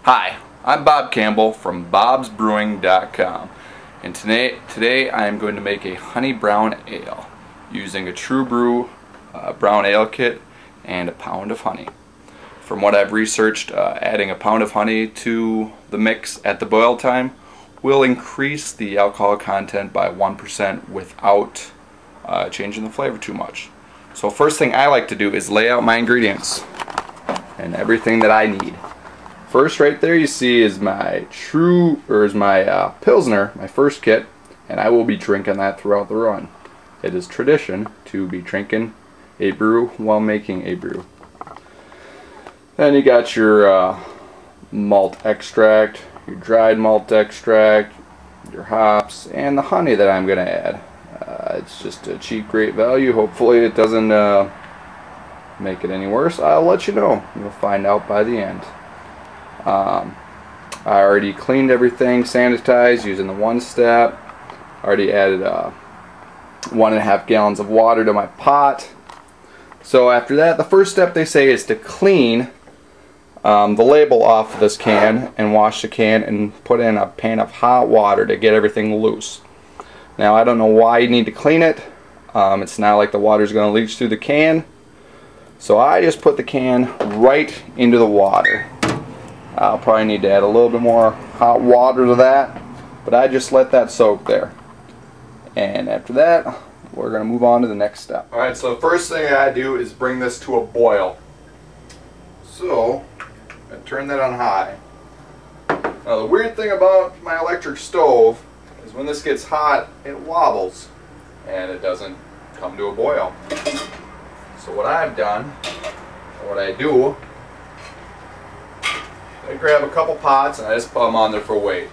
Hi, I'm Bob Campbell from bobsbrewing.com, and today I am going to make a honey brown ale using a True Brew brown ale kit and a pound of honey. From what I've researched, adding a pound of honey to the mix at the boil time will increase the alcohol content by 1% without changing the flavor too much. So first thing I like to do is lay out my ingredients and everything that I need. First, right there you see is my Pilsner, my first kit, and I will be drinking that throughout the run. It is tradition to be drinking a brew while making a brew. Then you got your malt extract, your dried malt extract, your hops, and the honey that I'm going to add. It's just a cheap, great value. Hopefully it doesn't make it any worse. I'll let you know. You'll find out by the end. I already cleaned everything, sanitized using the one step. Already added 1.5 gallons of water to my pot. So after that, the first step they say is to clean the label off of this can and wash the can and put in a pan of hot water to get everything loose. Now I don't know why you need to clean it. It's not like the water's going to leach through the can. So I just put the can right into the water. I'll probably need to add a little bit more hot water to that, but I just let that soak there. And after that, we're going to move on to the next step. Alright, so the first thing I do is bring this to a boil. So, I turn that on high. Now the weird thing about my electric stove is when this gets hot, it wobbles and it doesn't come to a boil. So what I've done, or what I do, I grab a couple pots and I just put them on there for weight.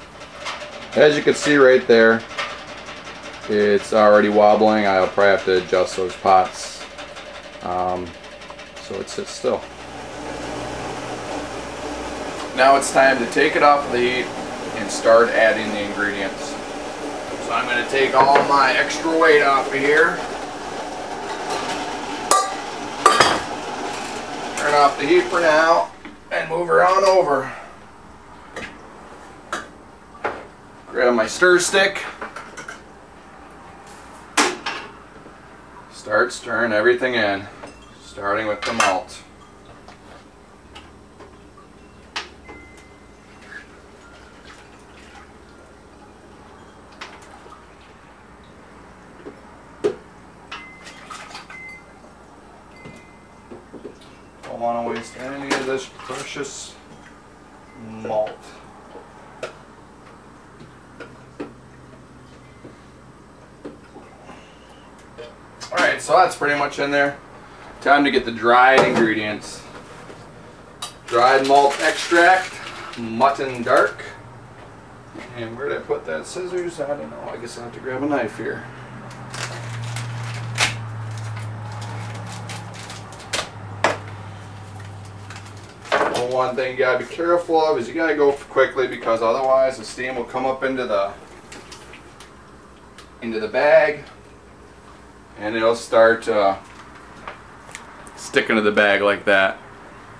As you can see right there, it's already wobbling. I'll probably have to adjust those pots so it sits still. Now it's time to take it off the heat and start adding the ingredients. So I'm going to take all my extra weight off of here. Turn off the heat for now and move her on over. Grab my stir stick. Start stirring everything in, starting with the malt. Don't want to waste any of this precious malt. Alright, so that's pretty much in there. Time to get the dried ingredients. Dried malt extract, mutton dark. And where did I put that? Scissors? I don't know. I guess I'll have to grab a knife here. One thing you gotta be careful of is you gotta go quickly, because otherwise the steam will come up into the bag and it'll start sticking to the bag like that.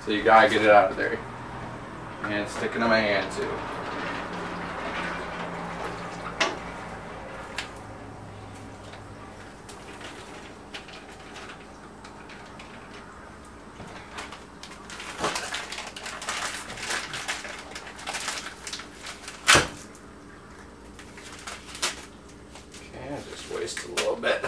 So you gotta get it out of there. And it's sticking to my hand too. Just waste a little bit.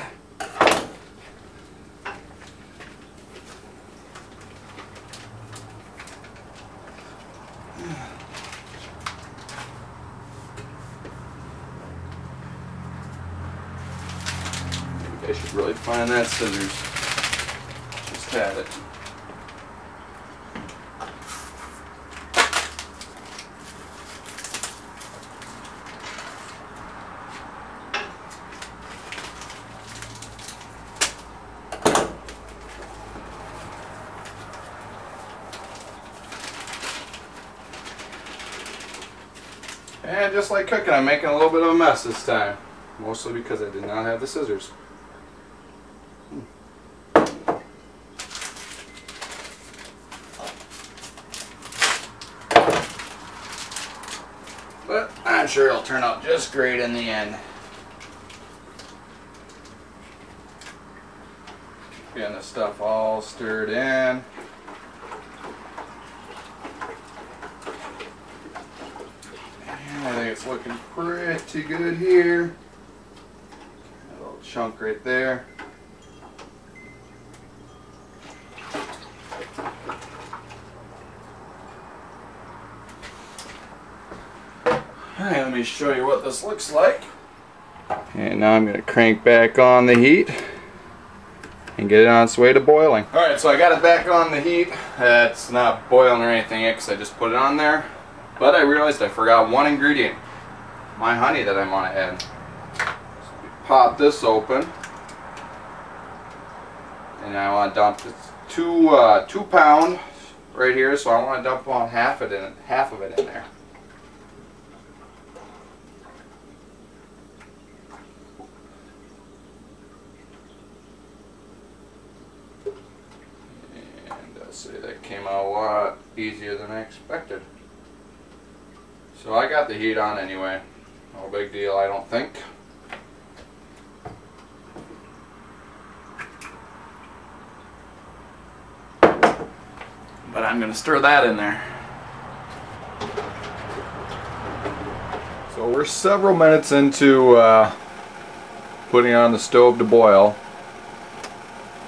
Maybe I should really find that scissors. Just had it. And just like cooking, I'm making a little bit of a mess this time. Mostly because I did not have the scissors. But I'm sure it'll turn out just great in the end. Getting the stuff all stirred in. And I think it's looking pretty good here. A little chunk right there. Alright, let me show you what this looks like. And now I'm going to crank back on the heat and get it on its way to boiling. Alright, so I got it back on the heat. It's not boiling or anything yet because I just put it on there. But I realized I forgot one ingredient. My honey that I want to add. So pop this open. And I want to dump this 2 pound right here, so I want to dump about half of it in there. See, that came out a lot easier than I expected. So I got the heat on anyway. No big deal, I don't think. But I'm going to stir that in there. So we're several minutes into putting it on the stove to boil.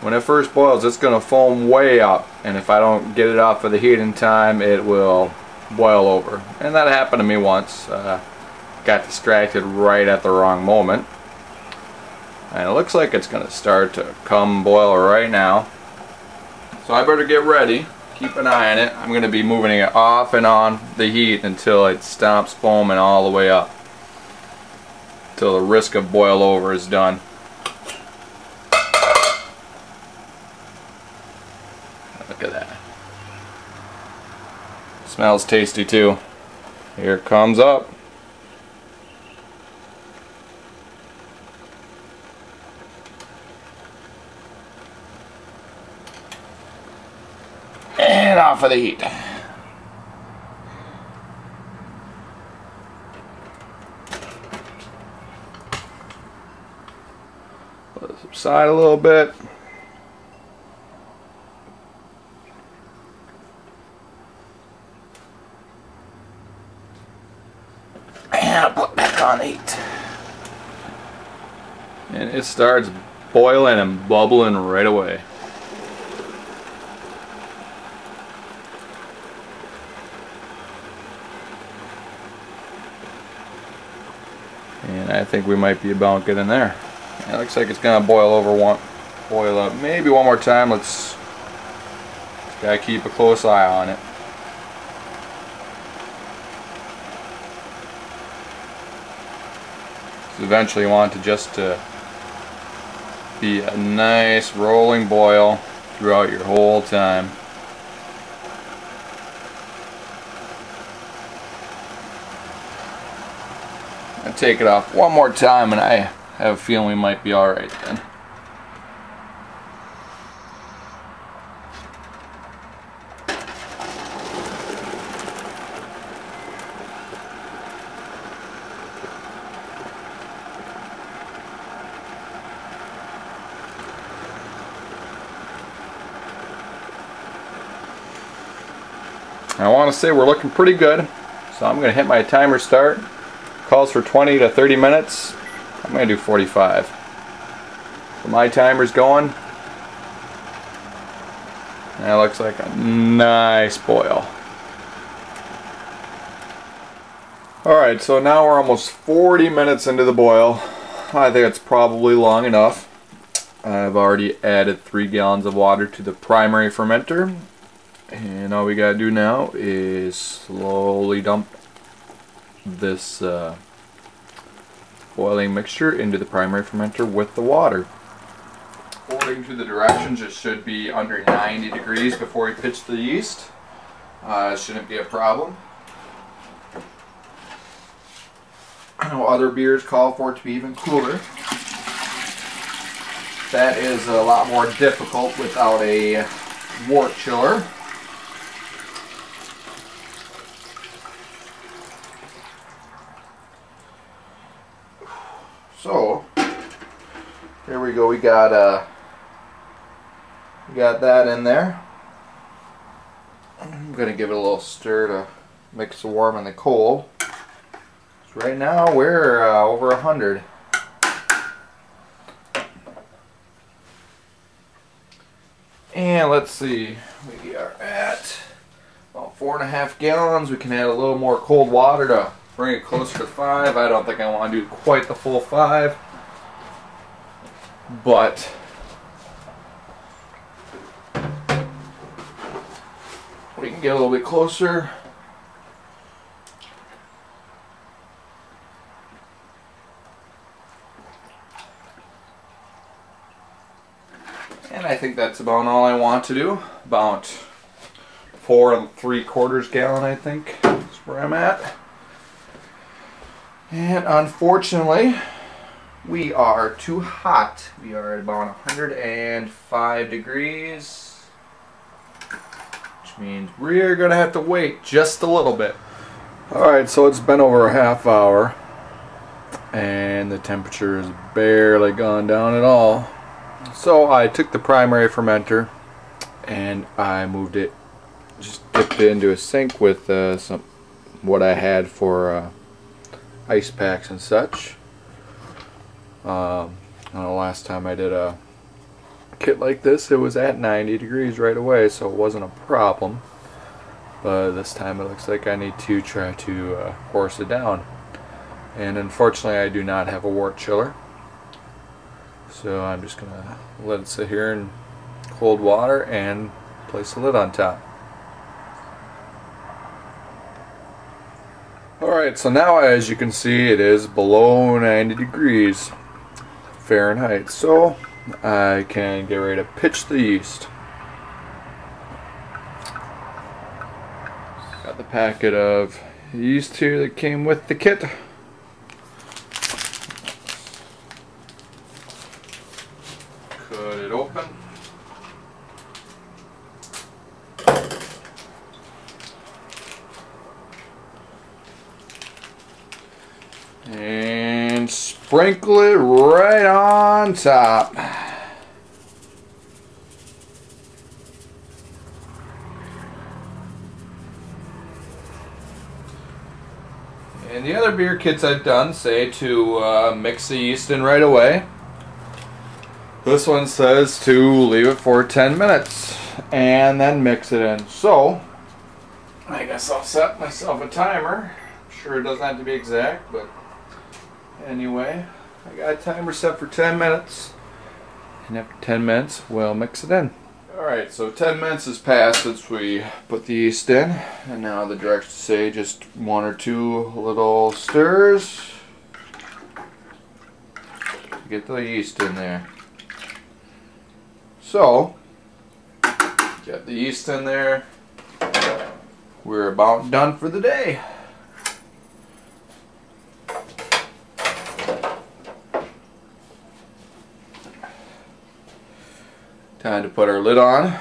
When it first boils, it's going to foam way up, and if I don't get it off of the heat in time, it will boil over. And that happened to me once. Got distracted right at the wrong moment. And it looks like it's going to start to come boil right now. So I better get ready. Keep an eye on it. I'm going to be moving it off and on the heat until it stops foaming all the way up. Until the risk of boil over is done. Look at that. Smells tasty too. Here it comes up. And off of the heat. Let it subside a little bit. And I'll put back on heat. And it starts boiling and bubbling right away. And I think we might be about getting there. It looks like it's gonna boil up maybe one more time. Let's gotta keep a close eye on it. So eventually you want it just to be a nice rolling boil throughout your whole time. I'll take it off one more time and I have a feeling we might be alright then. I want to say we're looking pretty good, so I'm going to hit my timer start. Calls for 20 to 30 minutes. I'm going to do 45. So my timer's going. And that looks like a nice boil. Alright, so now we're almost 40 minutes into the boil. I think it's probably long enough. I've already added 3 gallons of water to the primary fermenter. And all we gotta do now is slowly dump this boiling mixture into the primary fermenter with the water. According to the directions, it should be under 90 degrees before we pitch the yeast. It shouldn't be a problem. I know other beers call for it to be even cooler. That is a lot more difficult without a wort chiller. So here we go. We got that in there. I'm gonna give it a little stir to mix the warm and the cold. So right now we're over 100. And let's see, we are at about 4.5 gallons. We can add a little more cold water to bring it closer to 5. I don't think I want to do quite the full 5, but we can get a little bit closer. And I think that's about all I want to do. About 4 3/4 gallon, I think, is where I'm at. And unfortunately, we are too hot. We are at about 105 degrees, which means we're gonna have to wait just a little bit. Alright, so it's been over a half hour, and the temperature has barely gone down at all. So I took the primary fermenter and I moved it, just dipped it into a sink with what I had for ice packs and such. I know last time I did a kit like this, it was at 90 degrees right away, so it wasn't a problem. But this time it looks like I need to try to force it down. And unfortunately I do not have a wort chiller. So I'm just going to let it sit here in cold water and place the lid on top. Alright, so now as you can see it is below 90 degrees Fahrenheit. So I can get ready to pitch the yeast. Got the packet of yeast here that came with the kit. Cut it open. And sprinkle it right on top. And the other beer kits I've done say to mix the yeast in right away. This one says to leave it for 10 minutes and then mix it in. So I guess I'll set myself a timer. I'm sure it doesn't have to be exact, but anyway, I got a timer set for 10 minutes. And after 10 minutes, we'll mix it in. Alright, so 10 minutes has passed since we put the yeast in. And now the directions say just 1 or 2 little stirs to get the yeast in there. So, got the yeast in there. We're about done for the day. Time to put our lid on.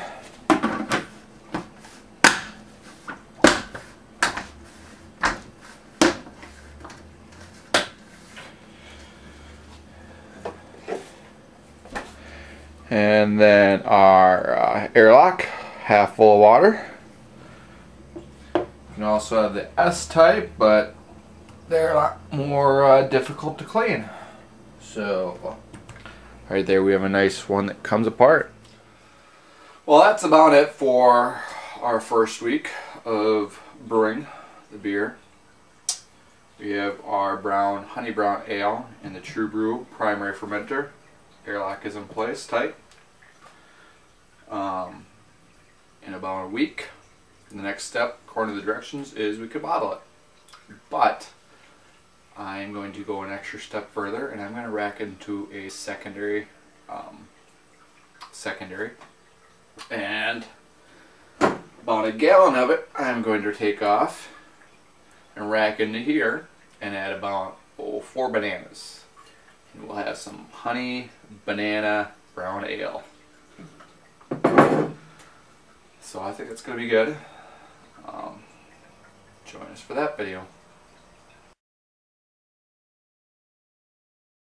And then our airlock, half full of water. You can also have the S-type, but they're a lot more difficult to clean. So, right there we have a nice one that comes apart. Well, that's about it for our first week of brewing the beer. We have our honey brown ale in the True Brew primary fermenter. Airlock is in place, tight. In about a week, the next step, according to the directions, is we could bottle it. But I'm going to go an extra step further, and I'm going to rack into a secondary, and about a gallon of it I'm going to take off and rack into here and add about 4 bananas. And we'll have some honey banana brown ale. So I think it's going to be good. Join us for that video.